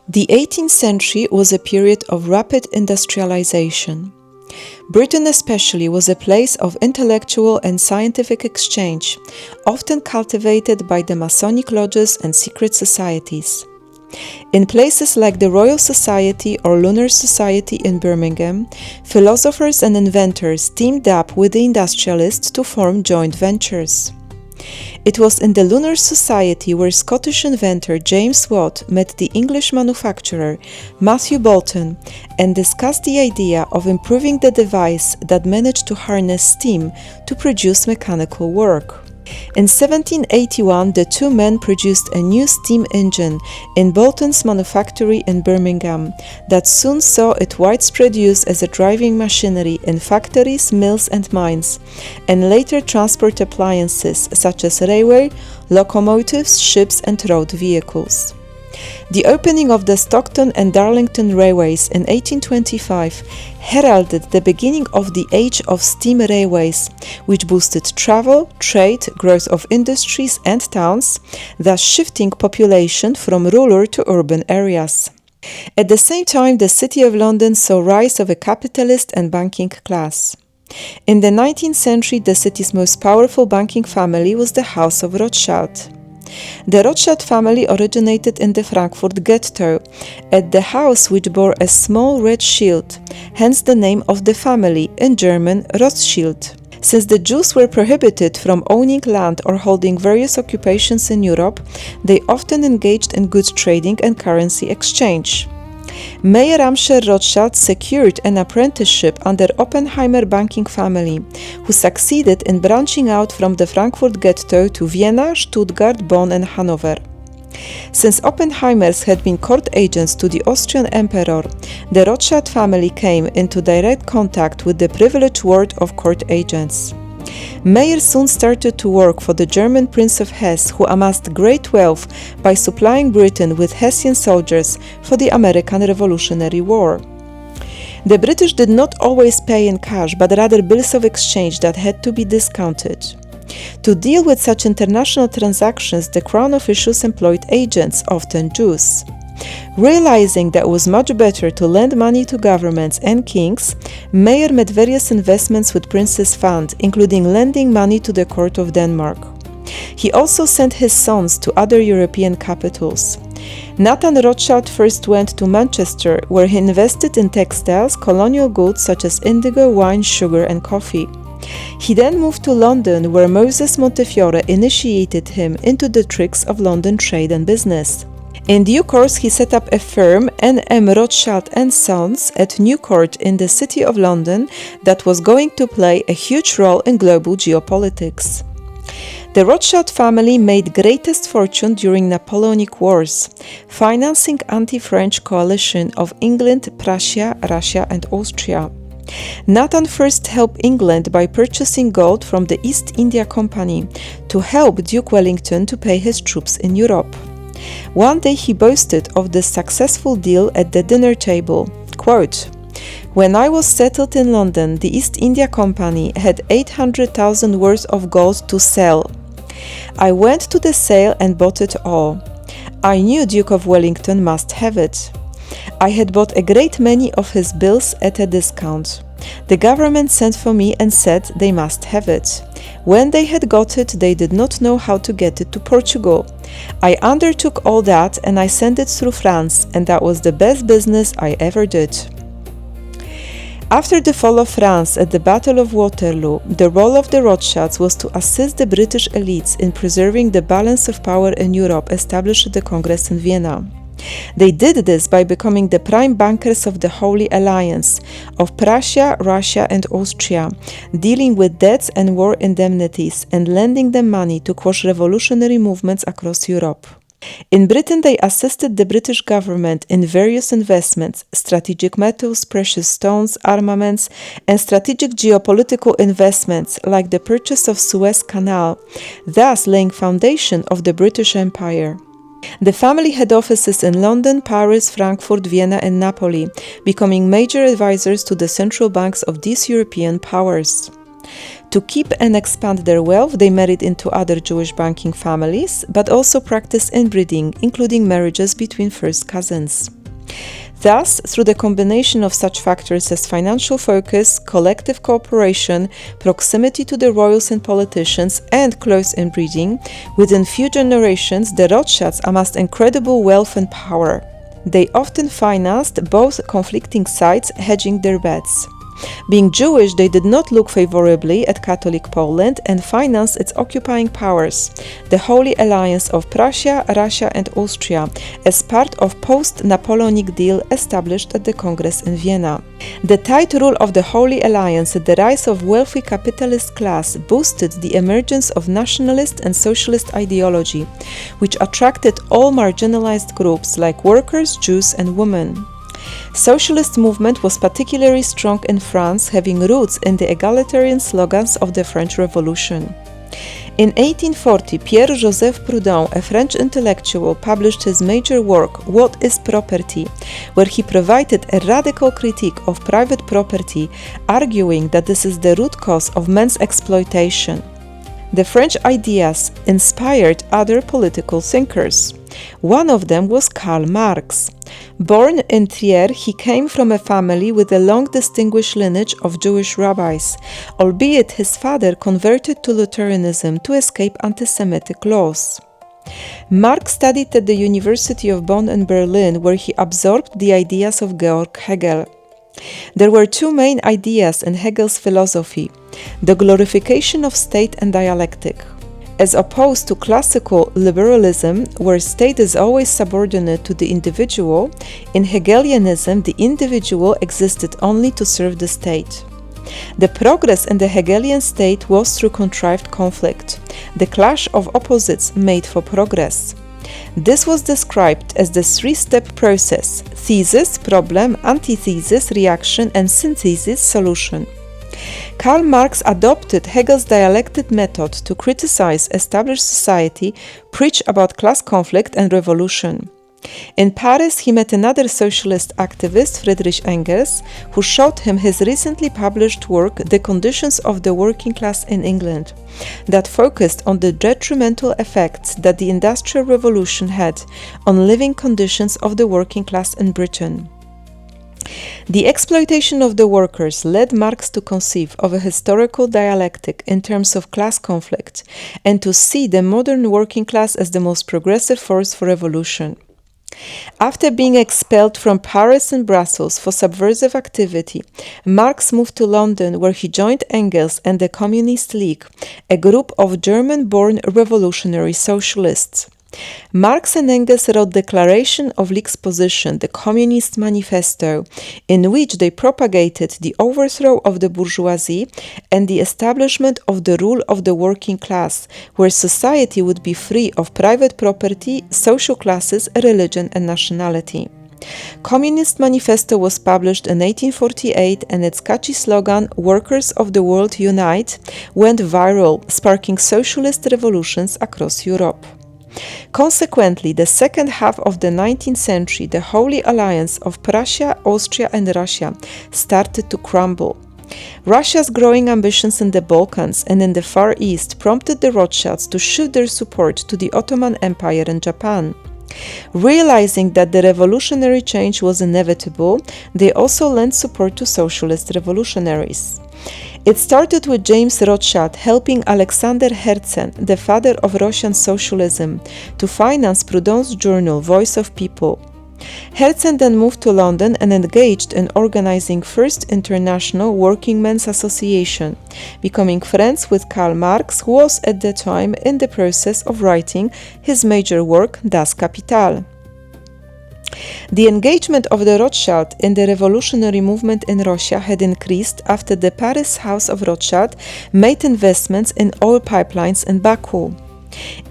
The 18th century was a period of rapid industrialization. Britain especially was a place of intellectual and scientific exchange, often cultivated by the Masonic lodges and secret societies. In places like the Royal Society or Lunar Society in Birmingham, philosophers and inventors teamed up with the industrialists to form joint ventures. It was in the Lunar Society where Scottish inventor James Watt met the English manufacturer Matthew Boulton and discussed the idea of improving the device that managed to harness steam to produce mechanical work. In 1781, the two men produced a new steam engine in Boulton's manufactory in Birmingham that soon saw it widespread use as a driving machinery in factories, mills and mines, and later transport appliances such as railway, locomotives, ships and road vehicles. The opening of the Stockton and Darlington railways in 1825 heralded the beginning of the age of steam railways, which boosted travel, trade, growth of industries and towns, thus shifting population from rural to urban areas. At the same time, the City of London saw rise of a capitalist and banking class. In the 19th century, the city's most powerful banking family was the House of Rothschild. The Rothschild family originated in the Frankfurt ghetto, at the house which bore a small red shield, hence the name of the family, in German Rothschild. Since the Jews were prohibited from owning land or holding various occupations in Europe, they often engaged in goods trading and currency exchange. Mayer Amscher Rothschild secured an apprenticeship under Oppenheimer banking family, who succeeded in branching out from the Frankfurt ghetto to Vienna, Stuttgart, Bonn and Hanover. Since Oppenheimers had been court agents to the Austrian emperor, the Rothschild family came into direct contact with the privileged world of court agents. Mayer soon started to work for the German Prince of Hesse, who amassed great wealth by supplying Britain with Hessian soldiers for the American Revolutionary War. The British did not always pay in cash, but rather bills of exchange that had to be discounted. To deal with such international transactions, the crown officials employed agents, often Jews. Realizing that it was much better to lend money to governments and kings, Mayer made various investments with Prince's Fund, including lending money to the court of Denmark. He also sent his sons to other European capitals. Nathan Rothschild first went to Manchester, where he invested in textiles, colonial goods such as indigo, wine, sugar and coffee. He then moved to London, where Moses Montefiore initiated him into the tricks of London trade and business. In due course, he set up a firm, N.M. Rothschild & Sons, at New Court in the City of London that was going to play a huge role in global geopolitics. The Rothschild family made greatest fortune during Napoleonic Wars, financing anti-French coalition of England, Prussia, Russia and Austria. Nathan first helped England by purchasing gold from the East India Company to help Duke Wellington to pay his troops in Europe. One day he boasted of this successful deal at the dinner table. Quote, "When I was settled in London, the East India Company had 800,000 worth of gold to sell. I went to the sale and bought it all. I knew Duke of Wellington must have it. I had bought a great many of his bills at a discount. The government sent for me and said they must have it. When they had got it, they did not know how to get it to Portugal. I undertook all that and I sent it through France, and that was the best business I ever did." After the fall of France at the Battle of Waterloo, the role of the Rothschilds was to assist the British elites in preserving the balance of power in Europe established at the Congress in Vienna. They did this by becoming the prime bankers of the Holy Alliance of Prussia, Russia and Austria, dealing with debts and war indemnities and lending them money to quash revolutionary movements across Europe. In Britain, they assisted the British government in various investments, strategic metals, precious stones, armaments, and strategic geopolitical investments like the purchase of Suez Canal, thus laying foundation of the British Empire. The family had offices in London, Paris, Frankfurt, Vienna and Napoli, becoming major advisors to the central banks of these European powers. To keep and expand their wealth, they married into other Jewish banking families, but also practiced inbreeding, including marriages between first cousins. Thus, through the combination of such factors as financial focus, collective cooperation, proximity to the royals and politicians, and close inbreeding, within few generations the Rothschilds amassed incredible wealth and power. They often financed both conflicting sides, hedging their bets. Being Jewish, they did not look favorably at Catholic Poland and financed its occupying powers, the Holy Alliance of Prussia, Russia and Austria, as part of post-Napoleonic deal established at the Congress in Vienna. The tight rule of the Holy Alliance and the rise of wealthy capitalist class boosted the emergence of nationalist and socialist ideology, which attracted all marginalized groups like workers, Jews and women. Socialist movement was particularly strong in France, having roots in the egalitarian slogans of the French Revolution. In 1840, Pierre-Joseph Proudhon, a French intellectual, published his major work, What is Property?, where he provided a radical critique of private property, arguing that this is the root cause of men's exploitation. The French ideas inspired other political thinkers. One of them was Karl Marx. Born in Trier, he came from a family with a long distinguished lineage of Jewish rabbis, albeit his father converted to Lutheranism to escape anti-Semitic laws. Marx studied at the University of Bonn and Berlin, where he absorbed the ideas of Georg Hegel. There were two main ideas in Hegel's philosophy: the glorification of state and dialectic. As opposed to classical liberalism, where state is always subordinate to the individual, in Hegelianism the individual existed only to serve the state. The progress in the Hegelian state was through contrived conflict, the clash of opposites made for progress. This was described as the three-step process: thesis, problem, antithesis, reaction, and synthesis, solution. Karl Marx adopted Hegel's dialectic method to criticize established society, preach about class conflict and revolution. In Paris, he met another socialist activist, Friedrich Engels, who showed him his recently published work, The Conditions of the Working Class in England, that focused on the detrimental effects that the Industrial Revolution had on living conditions of the working class in Britain. The exploitation of the workers led Marx to conceive of a historical dialectic in terms of class conflict and to see the modern working class as the most progressive force for revolution. After being expelled from Paris and Brussels for subversive activity, Marx moved to London, where he joined Engels and the Communist League, a group of German-born revolutionary socialists. Marx and Engels wrote the Declaration of League's Position, the Communist Manifesto, in which they propagated the overthrow of the bourgeoisie and the establishment of the rule of the working class, where society would be free of private property, social classes, religion, and nationality. Communist Manifesto was published in 1848 and its catchy slogan, "Workers of the World Unite," went viral, sparking socialist revolutions across Europe. Consequently, the second half of the 19th century, the Holy Alliance of Prussia, Austria and Russia started to crumble. Russia's growing ambitions in the Balkans and in the Far East prompted the Rothschilds to shift their support to the Ottoman Empire and Japan. Realizing that the revolutionary change was inevitable, they also lent support to socialist revolutionaries. It started with James Rothschild helping Alexander Herzen, the father of Russian socialism, to finance Proudhon's journal Voice of People. Herzen then moved to London and engaged in organizing First International Working Men's Association, becoming friends with Karl Marx, who was at the time in the process of writing his major work Das Kapital. The engagement of the Rothschild in the revolutionary movement in Russia had increased after the Paris House of Rothschild made investments in oil pipelines in Baku.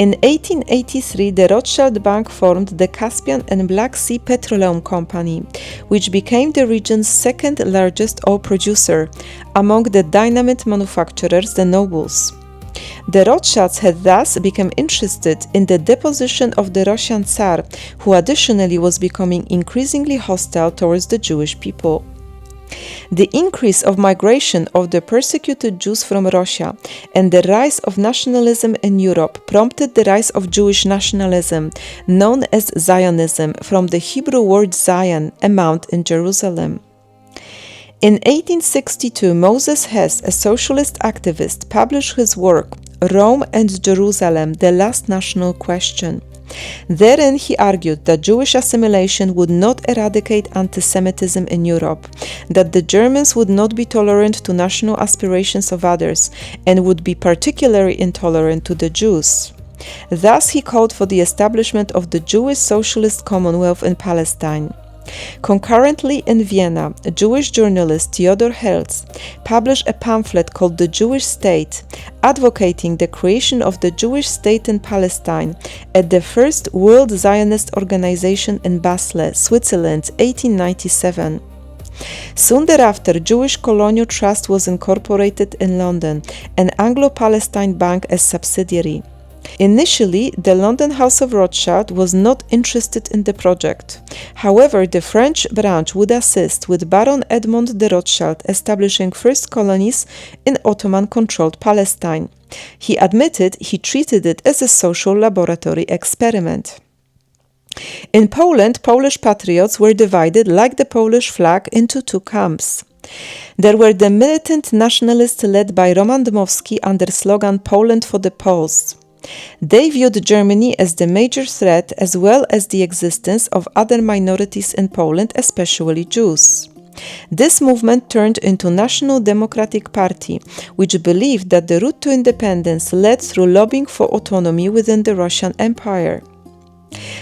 In 1883, the Rothschild Bank formed the Caspian and Black Sea Petroleum Company, which became the region's second largest oil producer, among the dynamite manufacturers, the nobles. The Rothschilds had thus become interested in the deposition of the Russian Tsar, who additionally was becoming increasingly hostile towards the Jewish people. The increase of migration of the persecuted Jews from Russia and the rise of nationalism in Europe prompted the rise of Jewish nationalism, known as Zionism, from the Hebrew word Zion, a mount in Jerusalem. In 1862, Moses Hess, a socialist activist, published his work, Rome and Jerusalem, The Last National Question. Therein he argued that Jewish assimilation would not eradicate anti-Semitism in Europe, that the Germans would not be tolerant to national aspirations of others, and would be particularly intolerant to the Jews. Thus he called for the establishment of the Jewish Socialist Commonwealth in Palestine. Concurrently in Vienna, a Jewish journalist, Theodor Herzl, published a pamphlet called The Jewish State, advocating the creation of the Jewish state in Palestine at the First World Zionist Organization in Basel, Switzerland, 1897. Soon thereafter, Jewish Colonial Trust was incorporated in London, an Anglo-Palestine bank as subsidiary. Initially, the London House of Rothschild was not interested in the project. However, the French branch would assist, with Baron Edmond de Rothschild establishing first colonies in Ottoman-controlled Palestine. He admitted he treated it as a social laboratory experiment. In Poland, Polish patriots were divided, like the Polish flag, into two camps. There were the militant nationalists led by Roman Dmowski under slogan Poland for the Poles. They viewed Germany as the major threat, as well as the existence of other minorities in Poland, especially Jews. This movement turned into National Democratic Party, which believed that the route to independence led through lobbying for autonomy within the Russian Empire.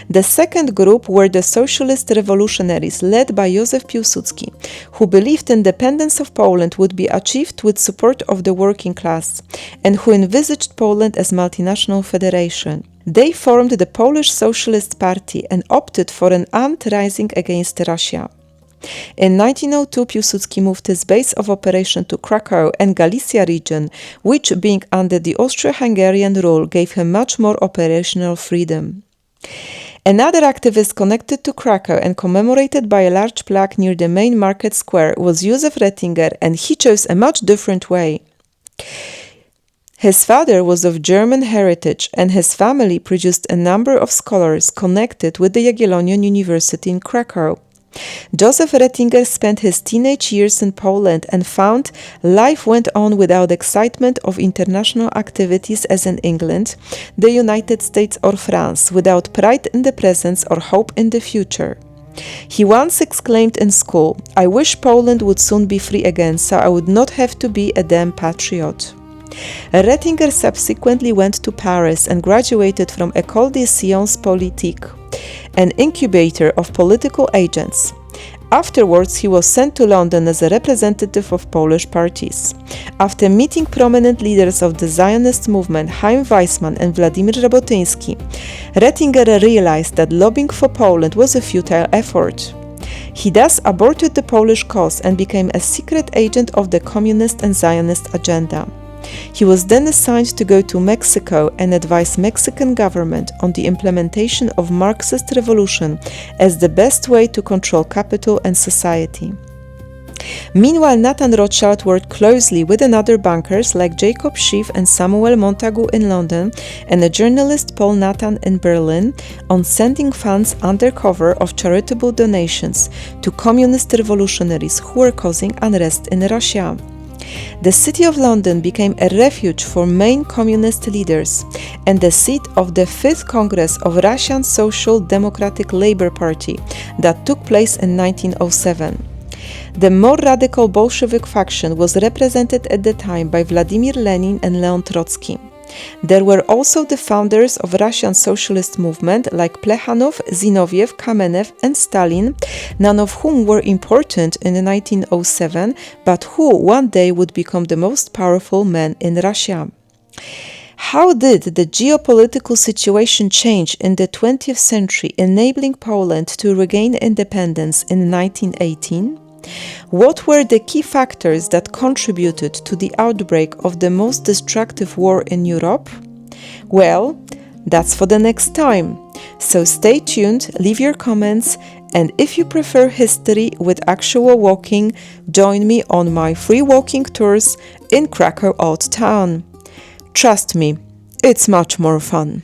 The second group were the socialist revolutionaries led by Józef Piłsudski, who believed independence of Poland would be achieved with support of the working class, and who envisaged Poland as multinational federation. They formed the Polish Socialist Party and opted for an armed rising against Russia. In 1902, Piłsudski moved his base of operation to Krakow and Galicia region, which, being under the Austro-Hungarian rule, gave him much more operational freedom. Another activist connected to Krakow and commemorated by a large plaque near the main market square was Josef Retinger, and he chose a much different way. His father was of German heritage, and his family produced a number of scholars connected with the Jagiellonian University in Krakow. Josef Retinger spent his teenage years in Poland and found life went on without excitement of international activities as in England, the United States or France, without pride in the present or hope in the future. He once exclaimed in school, "I wish Poland would soon be free again, so I would not have to be a damn patriot." Retinger subsequently went to Paris and graduated from École des Sciences Politiques, an incubator of political agents. Afterwards, he was sent to London as a representative of Polish parties. After meeting prominent leaders of the Zionist movement, Chaim Weizmann and Władimir Jabotyński, Retinger realized that lobbying for Poland was a futile effort. He thus aborted the Polish cause and became a secret agent of the communist and Zionist agenda. He was then assigned to go to Mexico and advise Mexican government on the implementation of Marxist revolution as the best way to control capital and society. Meanwhile, Nathan Rothschild worked closely with another bankers like Jacob Schiff and Samuel Montagu in London and a journalist Paul Nathan in Berlin on sending funds under cover of charitable donations to communist revolutionaries who were causing unrest in Russia. The city of London became a refuge for main communist leaders and the seat of the 5th Congress of Russian Social Democratic Labour Party that took place in 1907. The more radical Bolshevik faction was represented at the time by Vladimir Lenin and Leon Trotsky. There were also the founders of Russian socialist movement like Plekhanov, Zinoviev, Kamenev and Stalin, none of whom were important in 1907, but who one day would become the most powerful men in Russia. How did the geopolitical situation change in the 20th century, enabling Poland to regain independence in 1918? What were the key factors that contributed to the outbreak of the most destructive war in Europe? Well, that's for the next time. So stay tuned, leave your comments, And if you prefer history with actual walking, join me on my free walking tours in Krakow Old Town. Trust me, it's much more fun.